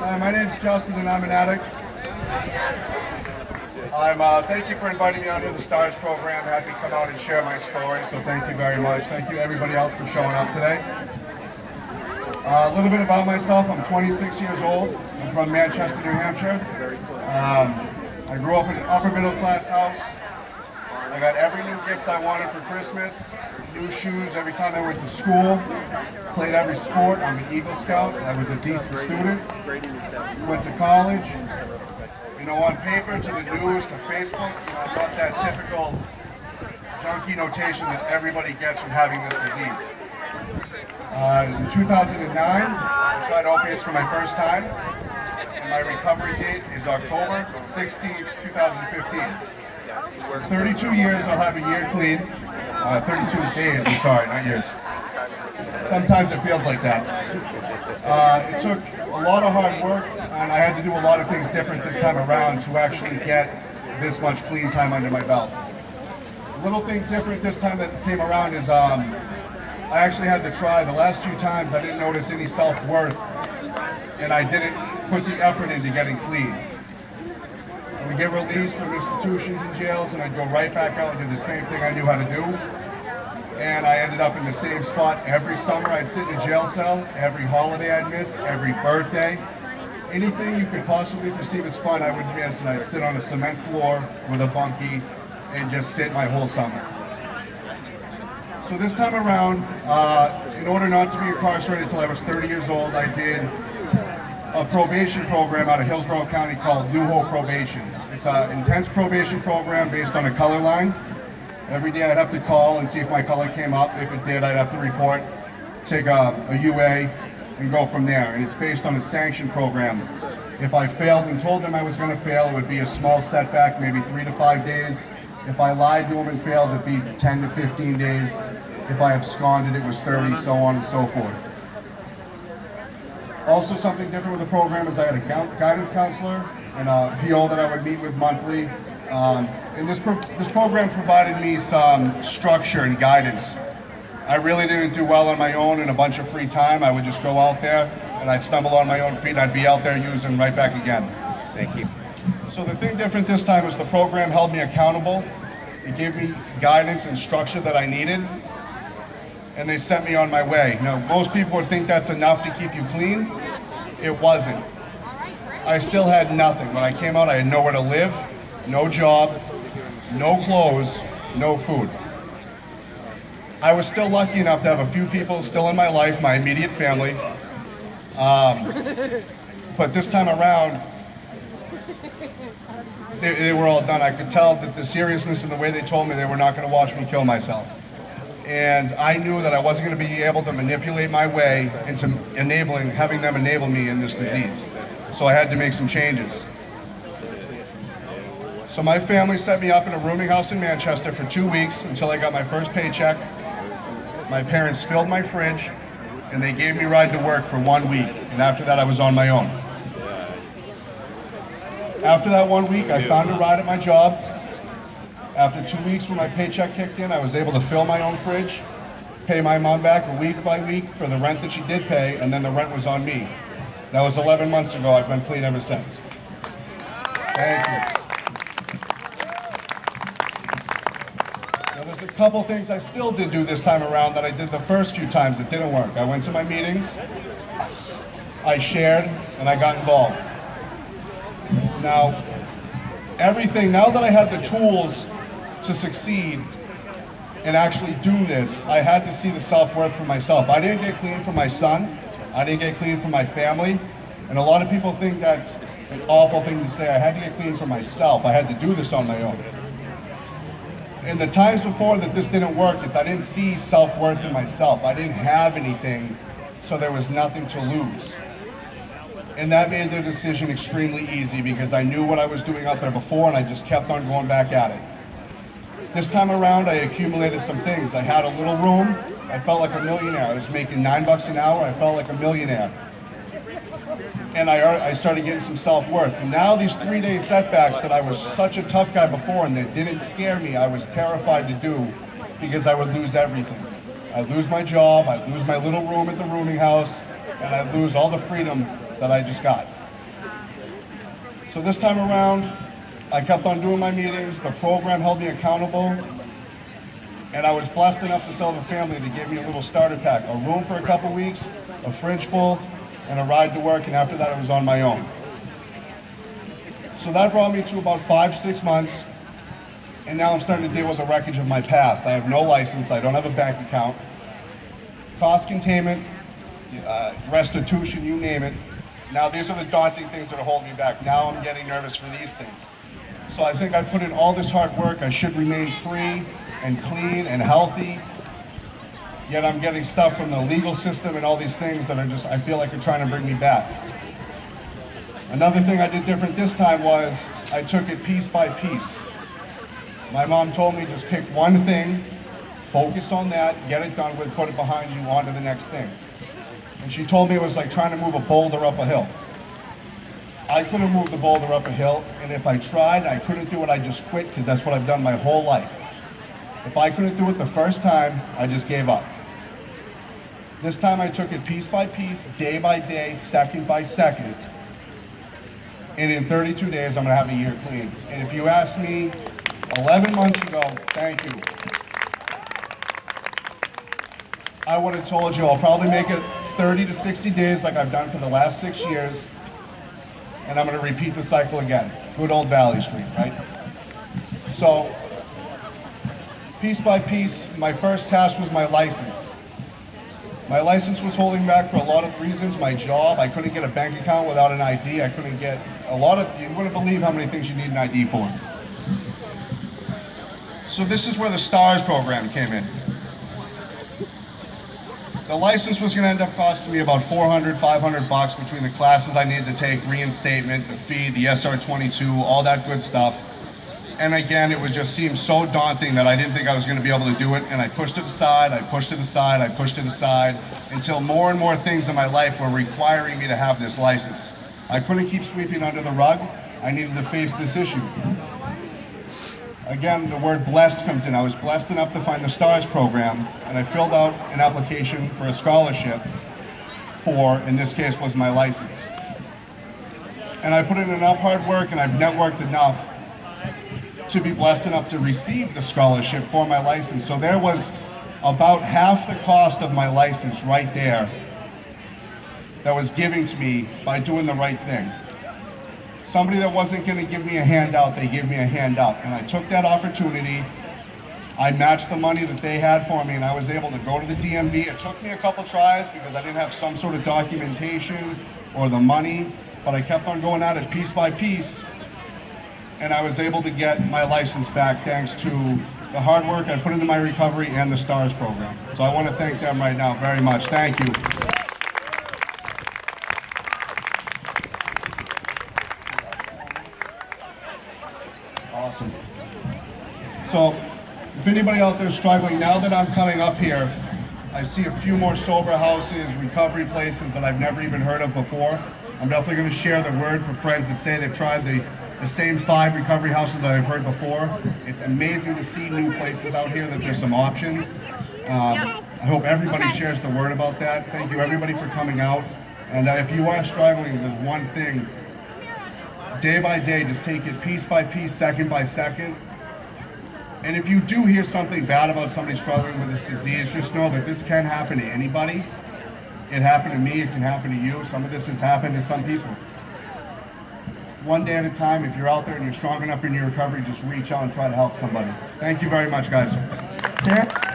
Hi, my name's Justin and I'm an addict. Thank you for inviting me out here to the STARS program, had me come out and share my story, so thank you very much. Thank you everybody else for showing up today. A little bit about myself, I'm 26 years old, I'm from Manchester, New Hampshire. I grew up in an upper middle class house. I got every new gift I wanted for Christmas, new shoes every time I went to school, played every sport, I'm an Eagle Scout, I was a decent student, went to college, on paper, to the news, to Facebook, I got that typical junkie notation that everybody gets from having this disease. In 2009, I tried opiates for my first time, and my recovery date is October 16, 2015. In 32 years, I'll have a year clean. 32 days, I'm sorry, not years. Sometimes it feels like that. It took a lot of hard work, and I had to do a lot of things different this time around to actually get this much clean time under my belt. A little thing different this time that came around is I actually had to try. The last few times I didn't notice any self-worth, and I didn't put the effort into getting clean. I would get released from institutions and jails, and I'd go right back out and do the same thing I knew how to do. And I ended up in the same spot every summer. I'd sit in a jail cell, every holiday I'd miss, every birthday. Anything you could possibly perceive as fun I would miss, and I'd sit on a cement floor with a bunkie and just sit my whole summer. So this time around, in order not to be incarcerated until I was 30 years old, I did a probation program out of Hillsborough County called New Hope Probation. It's an intense probation program based on a color line. Every day I'd have to call and see if my color came up. If it did, I'd have to report, take a UA, and go from there. And it's based on a sanction program. If I failed and told them I was going to fail, it would be a small setback, maybe 3 to 5 days. If I lied to them and failed, it'd be 10 to 15 days. If I absconded, it was 30, so on and so forth. Also, something different with the program is I had a guidance counselor and a PO that I would meet with monthly. And this program provided me some structure and guidance. I really didn't do well on my own in a bunch of free time. I would just go out there and I'd stumble on my own feet and I'd be out there using right back again. Thank you. So the thing different this time is the program held me accountable. It gave me guidance and structure that I needed, and they sent me on my way. Now, most people would think that's enough to keep you clean. It wasn't. I still had nothing. When I came out, I had nowhere to live, no job, no clothes, no food. I was still lucky enough to have a few people still in my life, my immediate family. But this time around, they were all done. I could tell that the seriousness in the way they told me they were not going to watch me kill myself. And I knew that I wasn't going to be able to manipulate my way into having them enable me in this disease. So I had to make some changes. So my family set me up in a rooming house in Manchester for 2 weeks until I got my first paycheck. My parents filled my fridge and they gave me a ride to work for 1 week. And after that, I was on my own. After that 1 week, I found a ride at my job. After 2 weeks when my paycheck kicked in, I was able to fill my own fridge, pay my mom back week by week for the rent that she did pay, and then the rent was on me. That was 11 months ago. I've been clean ever since. Thank you. Now, there's a couple things I still did do this time around that I did the first few times that didn't work. I went to my meetings, I shared, and I got involved. Now that I had the tools to succeed and actually do this, I had to see the self-worth for myself. I didn't get clean for my son. I didn't get clean for my family. And a lot of people think that's an awful thing to say. I had to get clean for myself. I had to do this on my own. In the times before that this didn't work, I didn't see self-worth in myself. I didn't have anything, so there was nothing to lose. And that made the decision extremely easy because I knew what I was doing out there before and I just kept on going back at it. This time around, I accumulated some things. I had a little room. I felt like a millionaire. I was making $9 an hour. I felt like a millionaire. And I started getting some self-worth. And now these 3-day setbacks that I was such a tough guy before and that didn't scare me, I was terrified to do because I would lose everything. I'd lose my job, I'd lose my little room at the rooming house, and I'd lose all the freedom that I just got. So this time around, I kept on doing my meetings, the program held me accountable, and I was blessed enough to still have a family that gave me a little starter pack, a room for a couple weeks, a fridge full, and a ride to work, and after that I was on my own. So that brought me to about 5-6 months, and now I'm starting to deal with the wreckage of my past. I have no license, I don't have a bank account, cost containment, restitution, you name it. Now these are the daunting things that are holding me back. Now I'm getting nervous for these things. So I think I put in all this hard work, I should remain free and clean and healthy, yet I'm getting stuff from the legal system and all these things that are just, I feel like are trying to bring me back. Another thing I did different this time was I took it piece by piece. My mom told me just pick one thing, focus on that, get it done with, put it behind you, on to the next thing. And she told me it was like trying to move a boulder up a hill. I couldn't move the boulder up a hill, and if I tried, I couldn't do it, I just quit, because that's what I've done my whole life. If I couldn't do it the first time, I just gave up. This time I took it piece by piece, day by day, second by second. And in 32 days, I'm gonna have a year clean. And if you asked me 11 months ago, thank you. I would have told you I'll probably make it 30 to 60 days like I've done for the last 6 years. And I'm gonna repeat the cycle again. Good old Valley Street, right? So, piece by piece, my first task was my license. My license was holding back for a lot of reasons. My job, I couldn't get a bank account without an ID. I couldn't get a lot of, you wouldn't believe how many things you need an ID for. So this is where the STARS program came in. The license was gonna end up costing me about 400, 500 bucks between the classes I needed to take, reinstatement, the fee, the SR22, all that good stuff. And again, it would just seem so daunting that I didn't think I was gonna be able to do it, and I pushed it aside, I pushed it aside, I pushed it aside, until more and more things in my life were requiring me to have this license. I couldn't keep sweeping under the rug, I needed to face this issue. Again, the word blessed comes in. I was blessed enough to find the STARS program, and I filled out an application for a scholarship for, in this case, was my license. And I put in enough hard work, and I've networked enough to be blessed enough to receive the scholarship for my license. So there was about half the cost of my license right there that was given to me by doing the right thing. Somebody that wasn't gonna give me a handout, they gave me a handout. And I took that opportunity, I matched the money that they had for me, and I was able to go to the DMV. It took me a couple tries because I didn't have some sort of documentation or the money, but I kept on going at it piece by piece, and I was able to get my license back thanks to the hard work I put into my recovery and the STARS program. So I want to thank them right now very much. Thank you. Awesome. So if anybody out there is struggling, now that I'm coming up here, I see a few more sober houses, recovery places that I've never even heard of before. I'm definitely going to share the word for friends that say they've tried the same 5 recovery houses that I've heard before. It's amazing to see new places out here, that there's some options. I hope everybody shares the word about that. Thank you everybody for coming out. And if you are struggling, there's one thing. Day by day, just take it piece by piece, second by second. And if you do hear something bad about somebody struggling with this disease, just know that this can happen to anybody. It happened to me, it can happen to you. Some of this has happened to some people. One day at a time, if you're out there and you're strong enough in your recovery, just reach out and try to help somebody. Thank you very much, guys. That's it.